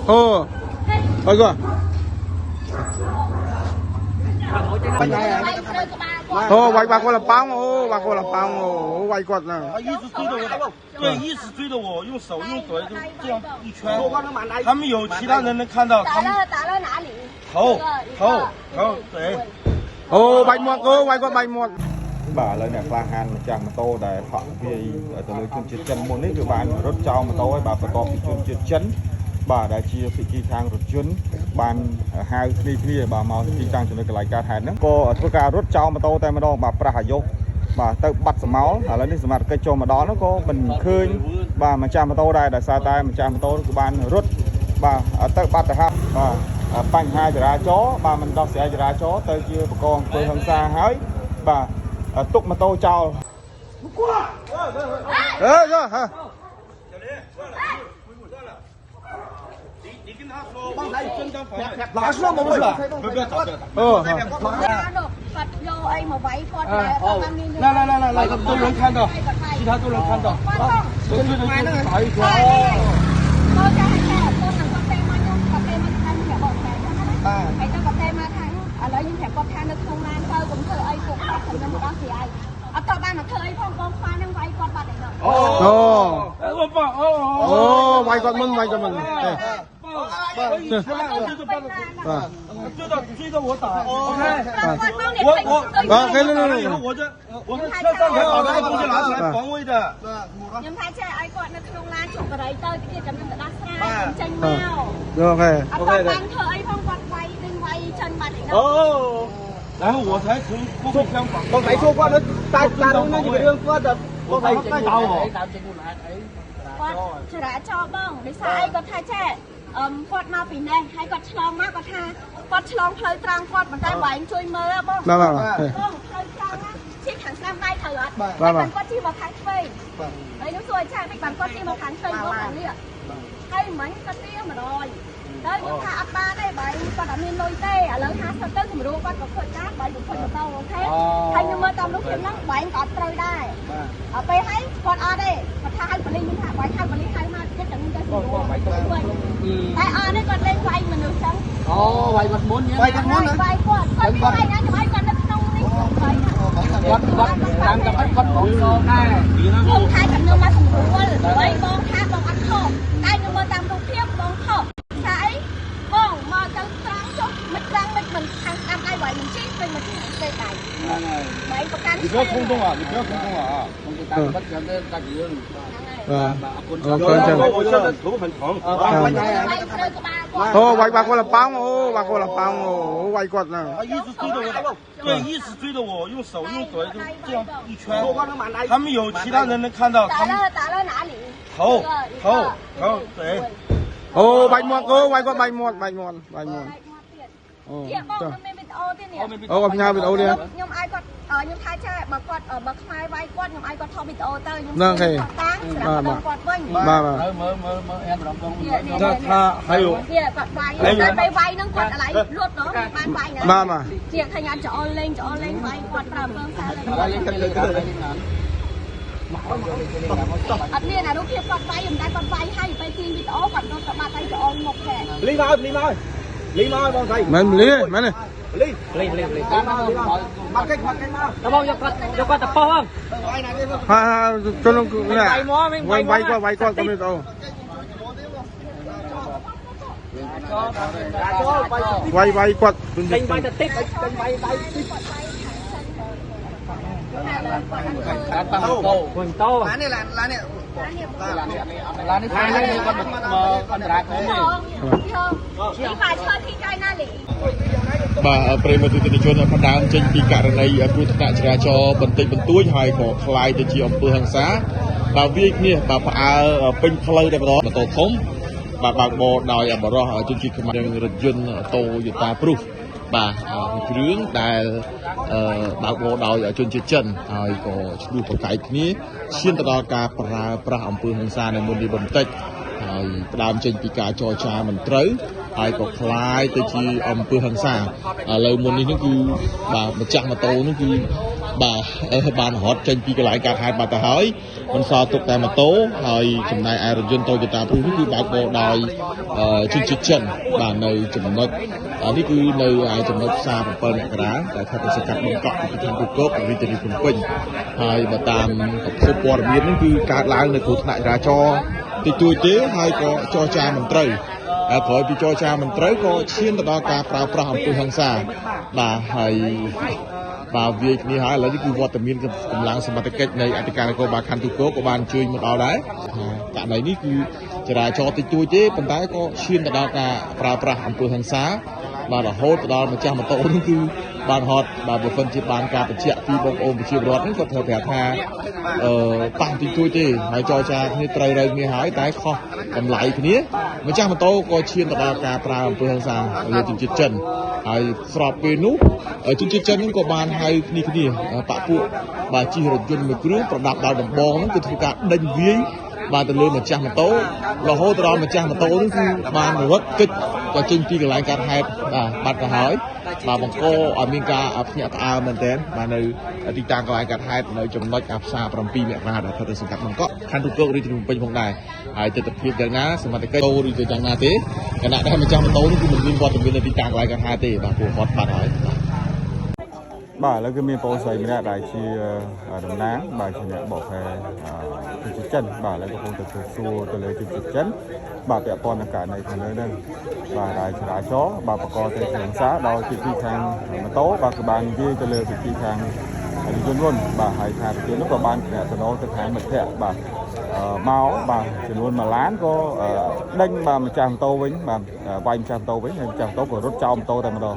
Ồ, ôi cơ. Ồ, quay bà cô là bóng, ô, bà cô là bóng, ô, quay quật này.他一直追着我，对，一直追着我，用手用嘴就这样一圈。他们有其他人能看到，他们打了哪里？头、嘴。Ồ, bạch một, ô, quay quật bạch một. Bà lên nè, pha han mà chàng mà tô để phỏng vì từ lối chân chết chân môn ấy từ bạn rốt trao mà tô ấy bà phải có bị chân chết chân. Bà đã chia vị trí thang rốt chân bàn hai kia bà mau chi tăng cho nó cái lại ca hàn đó cô ở ca rốt trao mà tô tay mà đo bà pra vô bà tự bắt sầm máu là lên sầm mặt cây trâu mà đó nó có mình khơi bà mà cha mà tô đây là xa tay mà cha mà tô của bạn rốt bà tự bắt ha bà bánh hai ra chó bà mình đo sẽ ra chó tới chưa con tôi hơn xa hái bà tục mà tô trao ơ rồi hả哪是吗？不是，不要找这个。来，都能看到，其他都能看到。跟着打一圈。Ồ, quay con mình.追着我打，我们车上面把那个东西拿起来防卫的。ខ្ញុំថាចេះឲ្យគាត់នៅក្នុងឡានជក់បរិយទៅគេចាំខ្ញុំទៅដោះស្រាយចេញមក Rồi ok. អត់បានធ្វើអីផងគាត់វាយនឹងវាយចិនបាត់ឯនោះ然后我才从后备箱绑。បងthấy cô qua nó tay ra nó như cái đường qua đượcបងthấy tay đau hả？គាត់ច្រាចោបងដោយសារអីគាត់ថាចេះគាត់មកពីនេះហើយគាត់ឆ្លងមកគាត់ថាគាត់ឆ្លងផ្លូវត្រង់គាត់ប៉ុន្តែបែងជួយមើលបង Vâng. បងផ្លូវត្រង់ណាជិះខាងស្ដាំដៃត្រូវអត់បានគាត់ជិះមកខាងឆ្វេងហើយនោះសួរចាមិនបានគាត់ជិះមកខាងឆ្វេងបងខាងនេះហើយមិញគាត់ទី100ហើយខ្ញុំថាអត់បានទេបែងគាត់អត់មានលុយទេឥឡូវ50ទៅសម្រួលគាត់ក៏ខូចដែរបែងក៏ខូចទៅអូខេហើយខ្ញុំមើលតាមរូបភាពហ្នឹងបែងក៏អត់ត្រូវដែរដល់ពេលហើយគាត់អត់ទេគាត់ថាឲ្យប៉ូលីសខ្ញុំថាបែងហៅប៉ូលីសហៅមកទៀតតែខ្ញុំទៅសម្រួលតែអត់ទេគាត់លេងវាយមនុស្សចឹងអូវាយគាត់មុនញ៉ាំវាយគាត់មុនវាយគាត់មានវាយណាខ្ញុំឲ្យគាត់នៅក្នុងនេះគាត់តាមតែគាត់បងសងដែរខ្ញុំថាខ្ញុំមកសម្រួលហើយបងថាបងអត់ខុសតែខ្ញុំមើលតាមរូបភាពបងខុសថាអីបងមកទៅត្រង់ចុះមិនត្រង់មិនខាងស្ដាំដៃវាយមិនជិះពេញមកទីទេដៃបែងប្រកាន់你不要冲动啊！你不要冲动啊！không có tay bắt cho cái tay dương我现在头很疼。Ồ, quay bà cô là bóng, ô, bà cô là bóng, ô, quay quật này. 他一直追着我，对，一直追着我，用手用嘴就这样一圈。他们有其他人能看到，他们打了哪里？头、嘴。Ồ, bạch một, ô, quay quật bạch một. Ồ, trời. Ồ, gặp nhau video đi. ខ្ញុំឲ្យគាត់ខ្ញុំថាចាបើគាត់បើខ្មែរវាយគាត់ខ្ញុំឲ្យគាត់ថតវីដេអូទៅខ្ញុំតាំងសម្រាប់គាត់វិញមើលem làm con 他还有គាត់វាយតែពេលវាយនឹងគាត់ឥឡូវលួតនោះបានវាយណាជាថាញ៉ាំចោលលេងវាយគាត់ប្រើពងសាលេងអត់មានអារូបភាពគាត់វាយមិនដែលគាត់វាយហើយពេលទីវីដេអូគាត់ទៅបាត់ហើយចោលមុខតែ lý nói con thầy mình lý này lý mặc cách mà đâu bao cho con tập phong không ha cho nó này quay qua có biết đâu quay quật đánh bay tập tiếp đánh bay quần tô lá này con rạc này bà prem tu tin chôn phá đám trênពីករណីគ្រោះថ្នាក់ចរាចរណ៍បន្តិចបន្តួចហើយក៏คล้ายទៅជាអំពើហិង្សាបើវាគ្នាបើផ្អើពេញផ្លូវតែម្ដងម៉ូតូធំបាទបើកបោដោយបរោះជនជាតិខ្មែររថយន្តតូយូតាព្រុសបាទគ្រឿងដែលបើកបោដោយជនជាតិចិនហើយក៏ឆ្លោះប្រកែកគ្នាឈានទៅដល់ការប្រើប្រាស់អំពើហិង្សានៅមុននេះបន្តិចហើយផ្ដើមចេញពីការចរចាមិនត្រូវហើយក៏คล้ายទៅជាអំពើហិង្សាឥឡូវមុននេះគឺបាទម្ចាស់ម៉ូតូនោះគឺ បានរត់ចេញពីកន្លែងកើតហេតុបាត់ទៅហើយមិនសល់ទុកតែម៉ូតូហើយចំណែកឯរថយន្ត Toyota Prius នេះគឺបើកបរដោយជនជាតិចិនបាទនៅចំណុចនេះគឺនៅឯចំណុចផ្សារ7មករាដែលខេត្តសង្កាត់បង្កក់ពីខាងគូកករាជធានីភ្នំពេញហើយបើតាមប្រភពព័ត៌មាននេះគឺកើតឡើងនៅគ្រោះថ្នាក់ចរាចរណ៍តិចតួចទេហើយក៏ចរចាមិនត្រូវក្រោយពីចរចាមិនត្រូវក៏ឈានទៅដល់ការប្រើប្រាស់អំពើហិង្សាបាទហើយបាទវាគ្នាហើយឥឡូវនេះគឺវត្តមានកម្លាំងសមត្ថកិច្ចនៃអធិការនគរបាលខណ្ឌទូកក៏បានជួយមកដល់ដែរករណីនេះគឺចរាចរណ៍តិចតួចទេប៉ុន្តែក៏ឈានទៅដល់ការប្រើប្រាស់អំពើហិង្សាបាទរហូតទៅដល់ម្ចាស់ម៉ូតូនេះគឺបានហត់បាទបើសិនជាបានការបញ្ជាក់ពីបងប្អូនប្រជាពលរដ្ឋនេះគាត់ត្រូវប្រាប់ថាប៉ះតិចតួចទេហើយចរចាគ្នាត្រូវរើគ្នាហើយតែខុសតម្លៃគ្នាម្ចាស់ម៉ូតូក៏ឈានទៅដល់ការប្រើអំពើហិង្សាលើជនជាតិចិនហើយស្របពេលនោះជនជាតិចិនហ្នឹងក៏បានហៅគ្នាបពពួកបាទជិះរថយន្តមួយគ្រឿងប្រដាប់ដល់ដំបងហ្នឹងគឺធ្វើការដេញវាយបាទទៅលើម្ចាស់ម៉ូតូរហូតដល់ម្ចាស់ម៉ូតូហ្នឹងគឺបានរត់គេចក៏ចេញពីកន្លែងកើតហេតុបាត់ទៅហើយបាទបង្កឲ្យមានការភ្ញាក់ផ្អើលមែនទែនបាទនៅទីតាំងកន្លែងកើតហេតុនៅចំណុចផ្សារ7មករាដែលស្ថិតនៅសង្កាត់បង្កក់ខណ្ឌទូកករាជធានីភ្នំពេញផងដែរហើយទស្សនវិជ្ជាយ៉ាងណាសមត្ថកិច្ចឬក៏យ៉ាងណាទេគណៈដែលម្ចាស់ម៉ូតូនេះគឺមិនមានវត្តមាននៅទីតាំងកន្លែងកើតហេតុទេបាទពួកគាត់បាត់ហើយបាទឥឡូវគឺមានបងស្រីម្នាក់ដែលជាតំណាងបាទជាអ្នកបកប្រែជនជាតិចិនបាទឥឡូវកំពុងតែសួរទៅលើជនជាតិចិនបាទពាក់ព័ន្ធនឹងករណីខាងលើហ្នឹងបាទដែលចរាចរណ៍បាទបកទៅជាហិង្សាដោយពីខាងម៉ូតូបាទក៏បាននិយាយទៅលើពីខាងរថយន្តរុនបាទហើយខាងរថយន្តនោះក៏បានតំណទៅខាងមិត្តភ័ក្តិបាទមកបាទចំនួន1ឡានក៏ដេញបាទម្ចាស់ម៉ូតូវិញបាទវាយម្ចាស់ម៉ូតូវិញហើយម្ចាស់ម៉ូតូក៏រត់ចោលម៉ូតូតែម្ដង